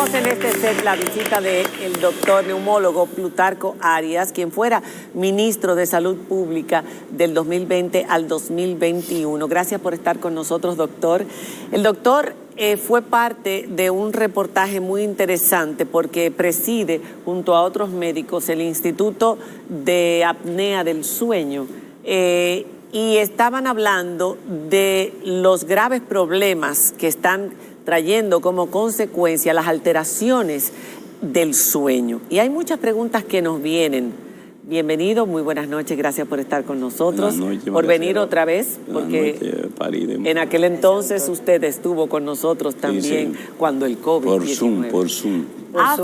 Tenemos en este set la visita del doctor neumólogo Plutarco Arias, quien fuera ministro de Salud Pública del 2020 al 2021. Gracias por estar con nosotros, doctor. El doctor fue parte de un reportaje muy interesante porque preside, junto a otros médicos, el Instituto de Apnea del Sueño. Y estaban hablando de los graves problemas que están trayendo como consecuencia las alteraciones del sueño. Y hay muchas preguntas que nos vienen. Bienvenido, muy buenas noches, gracias por estar con nosotros, por venir otra vez, porque en aquel entonces usted estuvo con nosotros también, cuando el COVID-19. Por Zoom.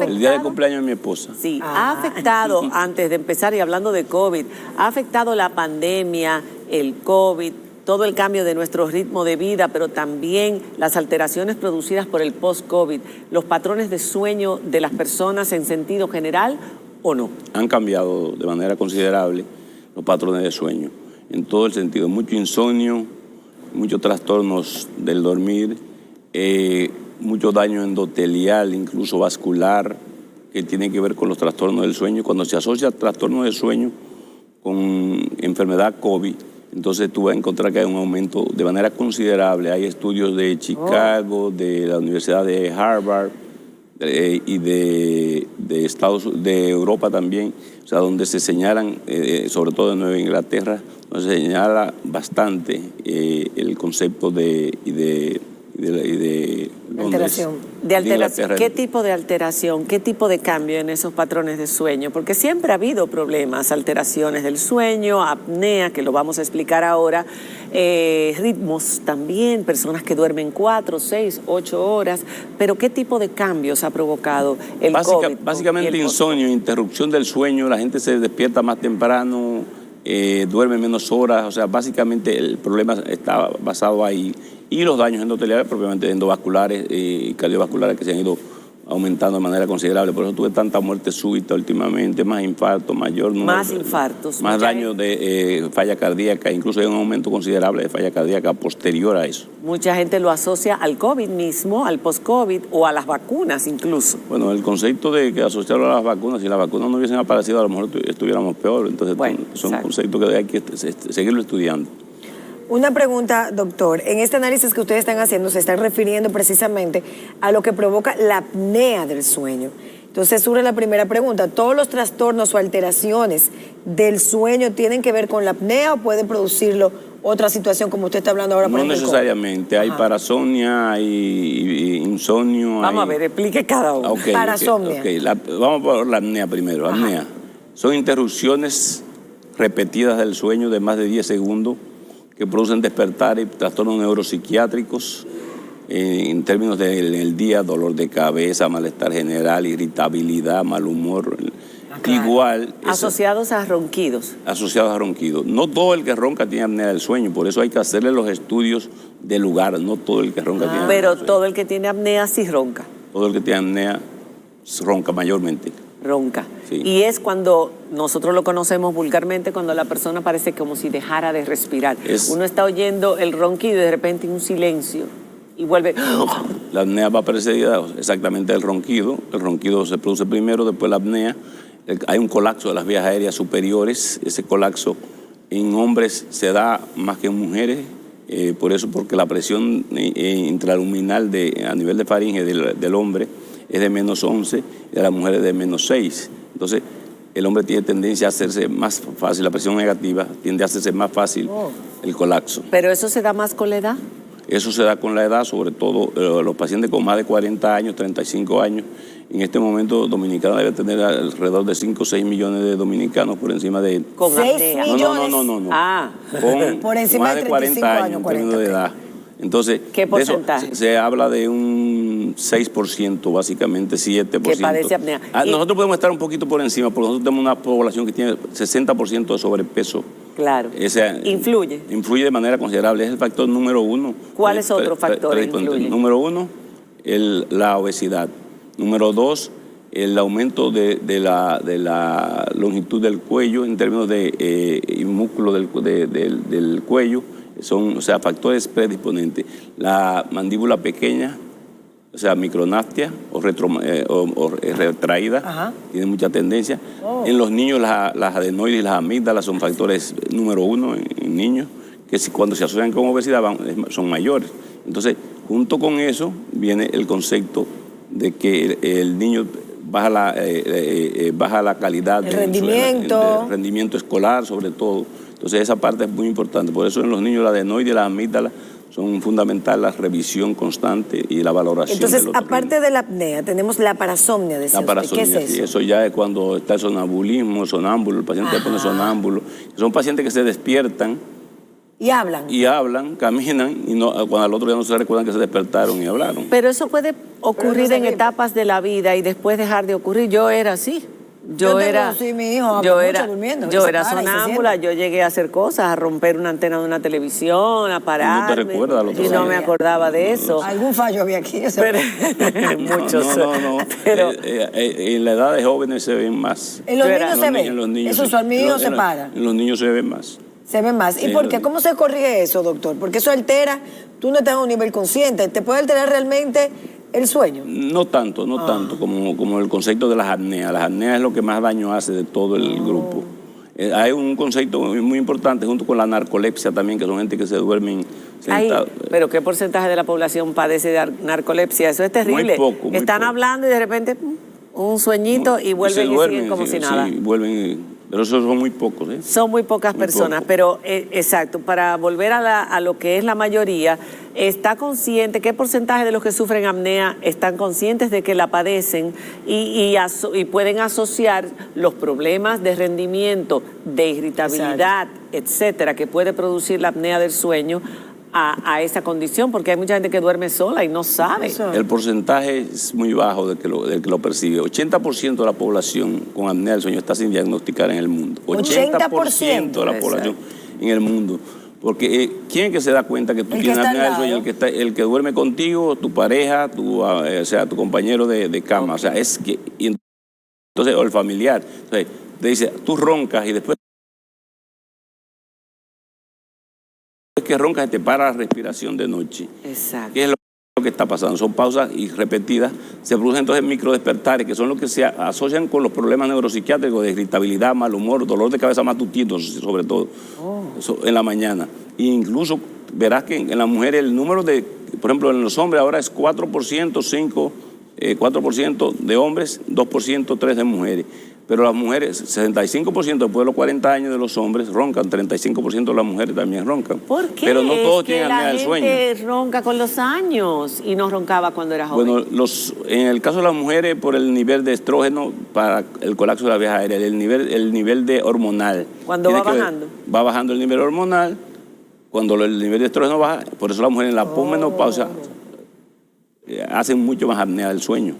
El día de cumpleaños de mi esposa. Sí, ha afectado, antes de empezar y hablando de COVID, ha afectado la pandemia, el COVID, todo el cambio de nuestro ritmo de vida, pero también las alteraciones producidas por el post-COVID, los patrones de sueño de las personas en sentido general, ¿o no? Han cambiado de manera considerable los patrones de sueño, en todo el sentido. Mucho insomnio, muchos trastornos del dormir, mucho daño endotelial, incluso vascular, que tiene que ver con los trastornos del sueño. Cuando se asocia trastorno del sueño con enfermedad COVID, entonces tú vas a encontrar que hay un aumento de manera considerable. Hay estudios de Chicago, de la Universidad de Harvard y de Europa también, o sea, donde se señalan, sobre todo en Nueva Inglaterra, donde se señala bastante el concepto de alteración. De alteración. ¿Qué tipo de alteración? ¿Qué tipo de cambio en esos patrones de sueño? Porque siempre ha habido problemas, alteraciones del sueño, apnea, que lo vamos a explicar ahora, ritmos también, personas que duermen 4, 6, 8 horas, pero ¿qué tipo de cambios ha provocado el COVID? Básicamente insomnio, interrupción del sueño, la gente se despierta más temprano, duerme menos horas, o sea, básicamente el problema está basado ahí. Y los daños endoteliales, propiamente endovasculares y cardiovasculares, que se han ido aumentando de manera considerable. Por eso tuve tanta muerte súbita últimamente, más infartos, mayor número. Más infartos. Más daño de falla cardíaca, incluso hay un aumento considerable de falla cardíaca posterior a eso. Mucha gente lo asocia al COVID mismo, al post-COVID o a las vacunas incluso. Bueno, el concepto de que asociarlo a las vacunas, si las vacunas no hubiesen aparecido, a lo mejor estuviéramos peor. Entonces, bueno, son conceptos que hay que seguirlo estudiando. Una pregunta, doctor. En este análisis que ustedes están haciendo se están refiriendo precisamente a lo que provoca la apnea del sueño. Entonces surge la primera pregunta. ¿Todos los trastornos o alteraciones del sueño tienen que ver con la apnea o puede producirlo otra situación como usted está hablando ahora? No necesariamente. Hay parasomnia, hay insomnio. Vamos a ver, explique cada uno. Parasomnia. Vamos por la apnea primero. Apnea. Son interrupciones repetidas del sueño de más de 10 segundos que producen despertar y trastornos neuropsiquiátricos en términos del día, dolor de cabeza, malestar general, irritabilidad, mal humor. Igual. Asociados a ronquidos. Asociados a ronquidos. No todo el que ronca tiene apnea del sueño, por eso hay que hacerle los estudios del lugar, no todo el que ronca tiene apnea. Pero todo el que tiene apnea sí ronca. Todo el que tiene apnea ronca mayormente. Ronca. Sí. Y es cuando nosotros lo conocemos vulgarmente, cuando la persona parece como si dejara de respirar. Uno está oyendo el ronquido y de repente un silencio y vuelve. La apnea va precedida exactamente del ronquido. El ronquido se produce primero, después la apnea. Hay un colapso de las vías aéreas superiores. Ese colapso en hombres se da más que en mujeres. Por eso, porque la presión intraluminal a nivel de faringe del hombre es de -11 y de la mujer es de -6. Entonces, el hombre tiene tendencia a hacerse más fácil, la presión negativa tiende a hacerse más fácil el colapso. ¿Pero eso se da más con la edad? Eso se da con la edad, sobre todo los pacientes con más de 40 años, 35 años. En este momento, Dominicana debe tener alrededor de 5 o 6 millones de dominicanos por encima de... ¿Con 6 millones? No. Con por encima más de 40 años, 40 de edad. Entonces, ¿qué porcentaje? Se habla de un 6%, básicamente 7%. Que padece apnea. Nosotros podemos estar un poquito por encima, porque nosotros tenemos una población que tiene 60% de sobrepeso. Claro. ¿Influye? Influye de manera considerable, es el factor número 1. ¿Cuál es otro factor que influye? Número 1, la obesidad. Número 2, el aumento de la longitud del cuello en términos de músculo del cuello. Son, factores predisponentes. La mandíbula pequeña, o sea, micronaftia o retraída, Ajá. tiene mucha tendencia. En los niños las adenoides y las amígdalas son factores número 1 en niños, que cuando se asocian con obesidad son mayores. Entonces, junto con eso viene el concepto de que el niño baja la calidad el rendimiento. el rendimiento escolar, sobre todo. Entonces, esa parte es muy importante. Por eso en los niños la adenoide y las amígdalas son fundamentales, la revisión constante y la valoración. Entonces, del aparte de la apnea, tenemos la parasomnia, decía la usted. ¿Qué es eso? sí, eso ya es cuando está el sonambulismo, el sonámbulo, el paciente se pone sonámbulo. Son pacientes que se despiertan Y hablan. caminan, y cuando al otro día no se recuerdan que se despertaron y hablaron. Pero eso puede ocurrir en etapas de la vida y después dejar de ocurrir. Yo era así. Sí, mi hijo habla mucho durmiendo. Yo Se era para y se sonámbula, sienta. yo llegué a hacer cosas, a romper una antena de una televisión, a pararme. ¿No te recuerdas al otro y no día? me acordaba de eso. Algún fallo había aquí. Muchos. No. Pero En la edad de jóvenes se ven más. En los Yo niños se En los ve. niños Es usual, mi hijo se en para. En los niños se ven más. Se ve más. ¿Y Sí, por qué? ¿Cómo se corrige eso, doctor? Porque eso altera, tú no estás a un nivel consciente, ¿te puede alterar realmente el sueño? No tanto como el concepto de las apneas. Las apneas es lo que más daño hace de todo el grupo. Hay un concepto muy importante junto con la narcolepsia también, que son gente que se duermen sentados. pero ¿qué porcentaje de la población padece de narcolepsia? Eso es terrible. Muy poco. Están hablando y de repente un sueñito y vuelven y siguen como si nada. Sí, vuelven, pero esos son muy pocos. Son muy pocas personas, poco. pero exacto, para volver a lo que es la mayoría, ¿está consciente, qué porcentaje de los que sufren apnea están conscientes de que la padecen y pueden asociar los problemas de rendimiento, de irritabilidad, etcétera, que puede producir la apnea del sueño a esa condición? Porque hay mucha gente que duerme sola y no sabe. El porcentaje es muy bajo del que lo percibe. 80% de la población con apnea del sueño está sin diagnosticar en el mundo. 80% de la población en el mundo. Porque ¿quién es que se da cuenta que tú tienes apnea del sueño? El que duerme contigo, tu pareja, o sea, tu compañero de cama. O sea, es que... Entonces, o el familiar. Entonces, te dice, tú roncas y después que roncas y te para la respiración de noche. Exacto. ¿Qué es lo que está pasando? Son pausas y repetidas. Se producen entonces microdespertares, que son los que se asocian con los problemas neuropsiquiátricos de irritabilidad, mal humor, dolor de cabeza matutino, sobre todo, en la mañana. E incluso verás que en las mujeres el número de, por ejemplo, en los hombres ahora es 4%, 4% de hombres, 2%, 3% de mujeres. Pero las mujeres, 65% después de los 40 años de los hombres roncan, 35% de las mujeres también roncan. ¿Por qué? Pero no todos Es que tienen apnea del sueño. la gente ronca con los años y no roncaba cuando era joven. Bueno, en el caso de las mujeres, por el nivel de estrógeno para el colapso de la vía aérea, el nivel de hormonal. Cuando va bajando. Va bajando el nivel hormonal, cuando el nivel de estrógeno baja, por eso las mujeres en la posmenopausia hacen mucho más apnea del sueño.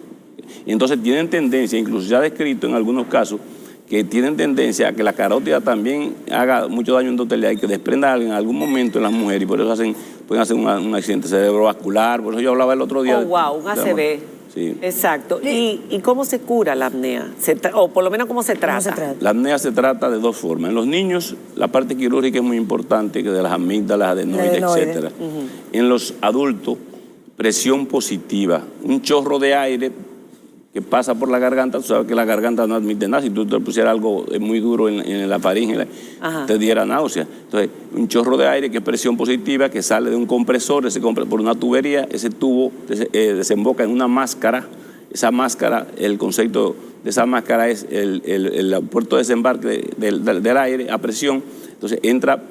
Y entonces tienen tendencia, incluso se ha descrito en algunos casos, que tienen tendencia a que la carótida también haga mucho daño endotelial y que desprenda en algún momento en las mujeres, y por eso pueden hacer un accidente cerebrovascular. Por eso yo hablaba el otro día. Un ACV. Sí. Exacto. ¿Y cómo se cura la apnea? O por lo menos, ¿cómo se trata? La apnea se trata de dos formas. En los niños, la parte quirúrgica es muy importante, que de las amígdalas, adenoides, etcétera. En los adultos, presión positiva, un chorro de aire que pasa por la garganta. Tú sabes que la garganta no admite nada. Si tú te pusieras algo muy duro en la faringe, te diera náusea. Entonces, un chorro de aire que es presión positiva, que sale de un compresor, por una tubería, ese tubo desemboca en una máscara. Esa máscara, el concepto de esa máscara es el puerto de desembarque del aire a presión. Entonces, entra,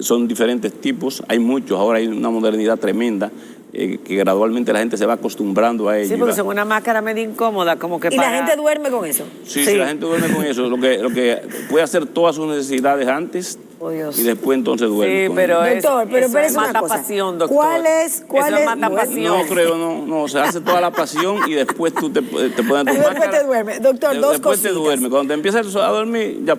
son diferentes tipos, hay muchos, ahora hay una modernidad tremenda, que gradualmente la gente se va acostumbrando a ello. Sí, porque son una máscara medio incómoda, como que ¿Y la gente duerme con eso? Sí, la gente duerme con eso. Lo que puede hacer todas sus necesidades antes y después entonces duerme. Sí, pero doctor, pero eso es una mata cosa. pasión, doctor. ¿Cuál es? Eso es mata pasión. No creo, no. Se hace toda la pasión y después tú te pones tu máscara. Después te duerme. Doctor, dos Después cositas. te duerme. Cuando te empiezas a dormir, ya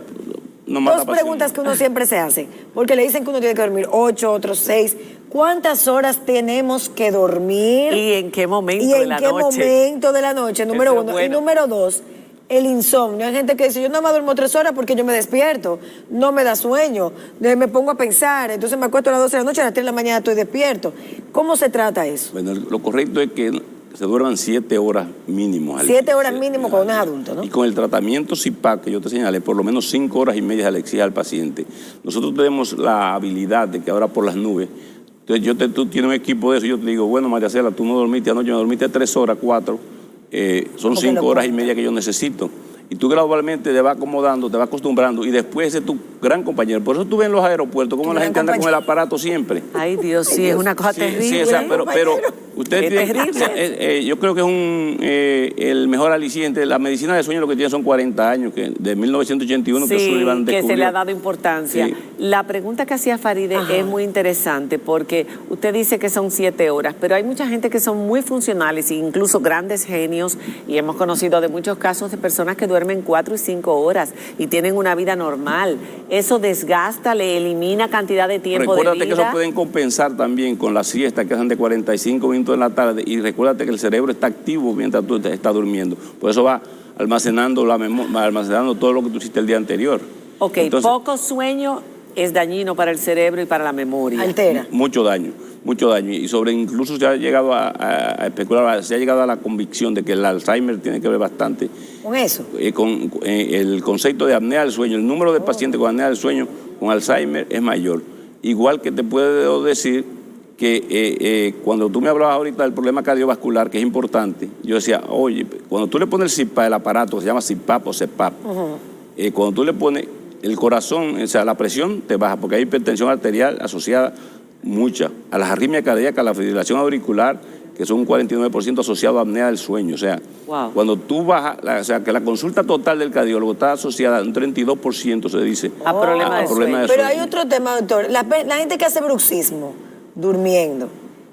no mata Dos pasión. preguntas que uno siempre se hace, porque le dicen que uno tiene que dormir 8, otros 6. ¿Cuántas horas tenemos que dormir? ¿Y en qué momento ¿Y de en la qué noche? momento de la noche? Número Eso es uno. bueno. Y número dos, el insomnio. Hay gente que dice, yo nada más duermo 3 horas porque yo me despierto, no me da sueño, me pongo a pensar, entonces me acuesto a las 12 de la noche, a las 3 de la mañana estoy despierto. ¿Cómo se trata eso? Bueno, lo correcto es que se duerman 7 horas mínimo. 7 horas mínimo cuando uno es adulto, ¿no? Y con el tratamiento CPAP que yo te señalé, por lo menos 5 horas y media se le exige al paciente. Nosotros tenemos la habilidad de que ahora por las nubes, entonces tú tienes un equipo de eso, yo te digo, bueno, María Cela, tú no dormiste anoche, no dormiste 3 horas, 4, son 5 horas y media que yo necesito. Y tú gradualmente te vas acomodando, te vas acostumbrando y después ese es tu gran compañero. Por eso tú ves en los aeropuertos cómo la gente anda con el aparato siempre. Ay, Dios, sí, es una cosa terrible. Sí, o sea, pero usted tiene, yo creo que es el mejor aliciente. La medicina de sueño lo que tiene son 40 años, que de 1981 sí, que Sullivan descubrió. Que se le ha dado importancia. Sí. La pregunta que hacía Faride es muy interesante porque usted dice que son 7 horas, pero hay mucha gente que son muy funcionales e incluso grandes genios y hemos conocido de muchos casos de personas que duermen 4 y 5 horas y tienen una vida normal. Eso desgasta, le elimina cantidad de tiempo de vida. Recuérdate que eso pueden compensar también con la siesta que hacen de 45 minutos en la tarde y recuérdate que el cerebro está activo mientras tú estás durmiendo. Por eso va almacenando almacenando todo lo que tú hiciste el día anterior. Ok, entonces, poco sueño es dañino para el cerebro y para la memoria. Altera. Mucho daño. Y incluso se ha llegado a especular, se ha llegado a la convicción de que el Alzheimer tiene que ver bastante con eso. Con el concepto de apnea del sueño. El número de pacientes con apnea del sueño con Alzheimer es mayor. Igual que te puedo decir que cuando tú me hablabas ahorita del problema cardiovascular, que es importante, yo decía, oye, cuando tú le pones el CPAP, el aparato, se llama CPAP o CPAP, cuando tú le pones el corazón, o sea, la presión te baja, porque hay hipertensión arterial asociada mucha, a las arritmias cardíacas, a la fibrilación auricular, que son un 49% asociado a apnea del sueño. O sea, cuando tú bajas, o sea, que la consulta total del cardiólogo está asociada a un 32%, se dice, a problema de sueño. Pero hay otro tema, doctor. La gente que hace bruxismo durmiendo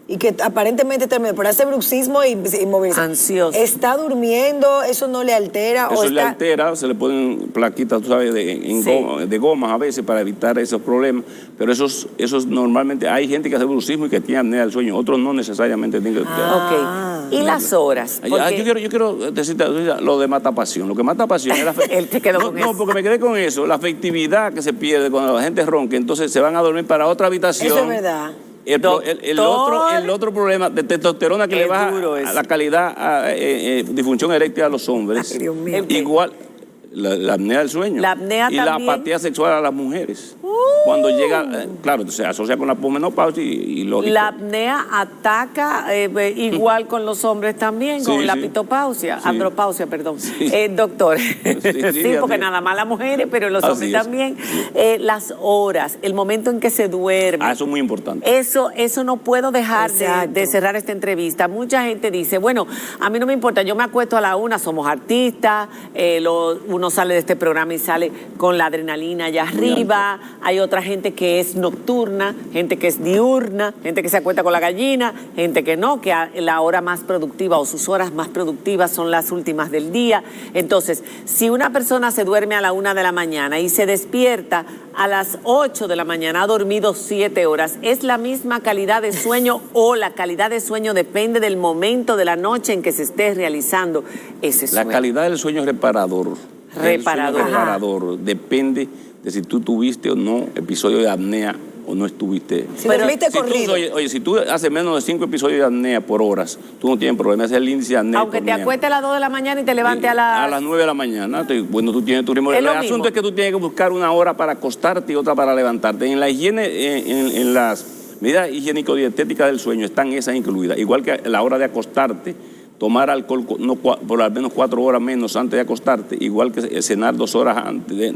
y que aparentemente termina por hacer bruxismo y movilizar. Ansioso. ¿Está durmiendo? ¿Eso no le altera? Eso le altera, se le ponen plaquitas, tú sabes, de gomas a veces para evitar esos problemas, pero esos normalmente, hay gente que hace bruxismo y que tiene apnea del sueño, otros no necesariamente tienen que... Ok. ¿Y las horas? Porque... Yo quiero decirte lo de matapasión. Lo que mata pasión es la Él te quedó con eso. No, porque me quedé con eso, la afectividad que se pierde cuando la gente ronca, entonces se van a dormir para otra habitación. Eso es verdad. El otro problema de testosterona que le baja a la calidad, disfunción eréctil a los hombres. Dios mío. Igual, la apnea del sueño. La apnea y también. La apatía sexual a las mujeres. Cuando llega, claro, se asocia con la posmenopausia y lógico. La apnea ataca igual con los hombres también, con la pitopausia, andropausia, perdón. Doctor, sí, porque nada más las mujeres, pero los hombres también. Las horas, el momento en que se duerme. Eso es muy importante. Eso no puedo dejar de cerrar esta entrevista. Mucha gente dice, bueno, a mí no me importa, yo me acuesto a la 1, somos artistas, uno sale de este programa y sale con la adrenalina allá arriba, hay otra gente que es nocturna, gente que es diurna, gente que se acuesta con la gallina, gente que no, que la hora más productiva o sus horas más productivas son las últimas del día. Entonces, si una persona se duerme a la 1 de la mañana y se despierta a las 8 de la mañana, ha dormido 7 horas, ¿es la misma calidad de sueño o la calidad de sueño depende del momento de la noche en que se esté realizando ese sueño? La calidad del sueño es reparador. Reparador. Depende de si tú tuviste o no episodio de apnea o no estuviste. Si dormiste corrido. Oye, si tú haces menos de 5 episodios de apnea por horas, tú no tienes problema, ese es el índice de apnea. Aunque te acuestes a las 2 de la mañana y te levantes a las 9 de la mañana, bueno, tú tienes tu ritmo. El asunto es que tú tienes que buscar una hora para acostarte y otra para levantarte. En la higiene, en las medidas higiénico-dietéticas del sueño están esas incluidas. Igual que la hora de acostarte, tomar alcohol por al menos 4 horas menos antes de acostarte, igual que cenar 2 horas antes,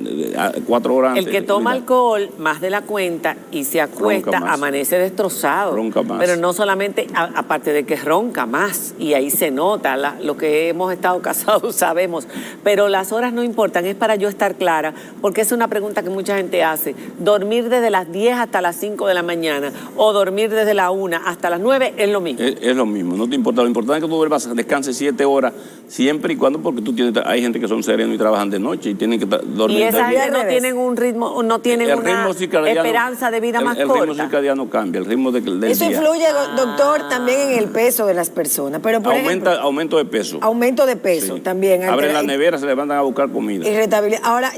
4 horas antes. El que toma alcohol más de la cuenta y se acuesta, amanece destrozado. Ronca más. Pero no solamente, aparte de que ronca más, y ahí se nota, lo que hemos estado casados sabemos, pero las horas no importan, es para yo estar clara, porque es una pregunta que mucha gente hace. Dormir desde las 10 hasta las 5 de la mañana, o dormir desde la 1 hasta las 9, es lo mismo. Es lo mismo, no te importa, lo importante es que tú duermas, descanse 7 horas, siempre y cuando, porque hay gente que son serenos y trabajan de noche y tienen que dormir. Y esa gente no tienen un ritmo, no tienen una esperanza de vida más corta. El ritmo circadiano cambia, el ritmo del Eso día. Influye, doctor, también en el peso de las personas. Pero por ejemplo, aumento de peso. Aumento de peso también. Abren la nevera, se levantan a buscar comida. Irritabilidad. Ahora,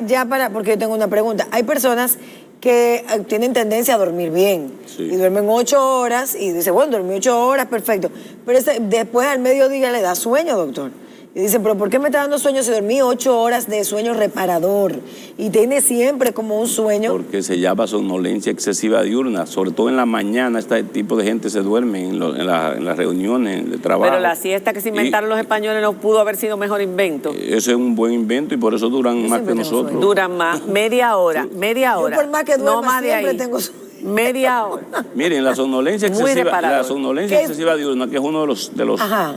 porque yo tengo una pregunta. Hay personas que tienen tendencia a dormir bien. Sí. Y duermen 8 horas y dice, bueno, dormí 8 horas, perfecto. Pero después al mediodía le da sueño, doctor. Y dicen, pero ¿por qué me está dando sueño si dormí 8 horas de sueño reparador? Y tiene siempre como un sueño. Porque se llama somnolencia excesiva diurna. Sobre todo en la mañana, este tipo de gente se duerme en las reuniones de trabajo. Pero la siesta que se inventaron los españoles no pudo haber sido mejor invento. Ese es un buen invento y por eso duran más que nosotros. Duran más, media hora. Yo por más que duerma no más siempre de ahí. tengo sueño. Media hora. Miren, la somnolencia excesiva diurna, que es uno de los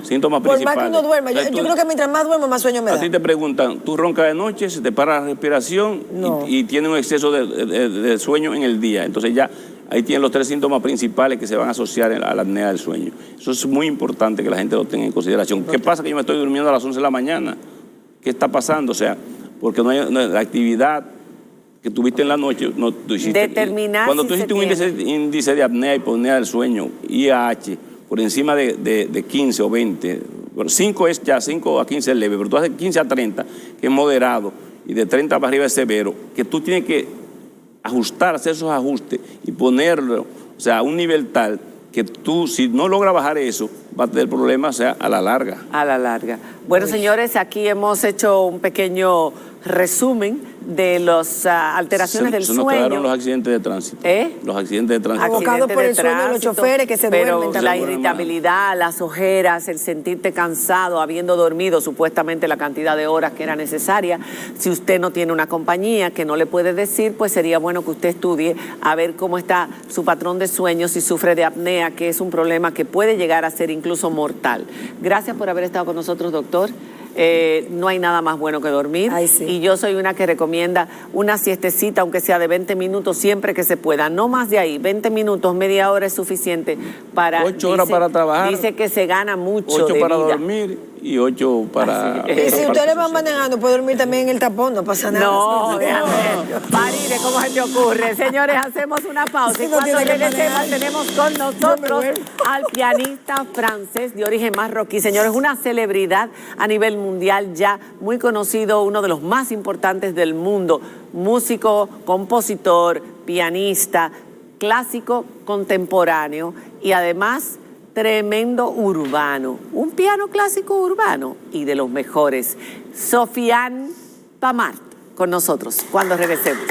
síntomas principales. Por más que uno duerma, yo creo que mientras más duermo, más sueño me da. A ti te preguntan, ¿tú roncas de noche, se te para la respiración y tienes un exceso de sueño en el día? Entonces ya ahí tienen los 3 síntomas principales que se van a asociar a la apnea del sueño. Eso es muy importante que la gente lo tenga en consideración. ¿Qué pasa que yo me estoy durmiendo a las 11 de la mañana? ¿Qué está pasando? O sea, porque no hay la actividad que tuviste en la noche, no tú hiciste. Determinar cuando si tú hiciste un índice de apnea y hipopnea del sueño, IAH, por encima de 15 o 20, bueno, 5 es ya, 5 a 15 es leve, pero tú haces 15 a 30, que es moderado, y de 30 para arriba es severo, que tú tienes que ajustar, hacer esos ajustes y ponerlo, o sea, a un nivel tal que tú, si no logras bajar eso, va a tener problemas, o sea, a la larga. A la larga. Bueno, señores, aquí hemos hecho un pequeño resumen de las alteraciones del sueño. Se nos quedaron los accidentes de tránsito. Los accidentes de tránsito. Abocados por el sueño de los choferes que se duermen también. La irritabilidad, las ojeras, el sentirte cansado, habiendo dormido supuestamente la cantidad de horas que era necesaria. Si usted no tiene una compañía que no le puede decir, pues sería bueno que usted estudie a ver cómo está su patrón de sueño, si sufre de apnea, que es un problema que puede llegar a ser incluso mortal. Gracias por haber estado con nosotros, doctor. No hay nada más bueno que dormir. Ay, sí. Y yo soy una que recomienda una siestecita, aunque sea de 20 minutos, siempre que se pueda. No más de ahí, 20 minutos, media hora es suficiente para... 8 horas para trabajar. Dice que se gana mucho 8 de para vida. dormir y 8 para... Y si ustedes van manejando, puede dormir también en el tapón, no pasa nada. No, déjame. Paride, ¿cómo se te ocurre? Señores, hacemos una pausa. Y cuando regresemos tenemos con nosotros al pianista francés de origen marroquí. Señores, una celebridad a nivel mundial ya, muy conocido, uno de los más importantes del mundo. Músico, compositor, pianista, clásico, contemporáneo y además tremendo urbano. Un piano clásico urbano y de los mejores. Sofiane Pamart con nosotros cuando regresemos.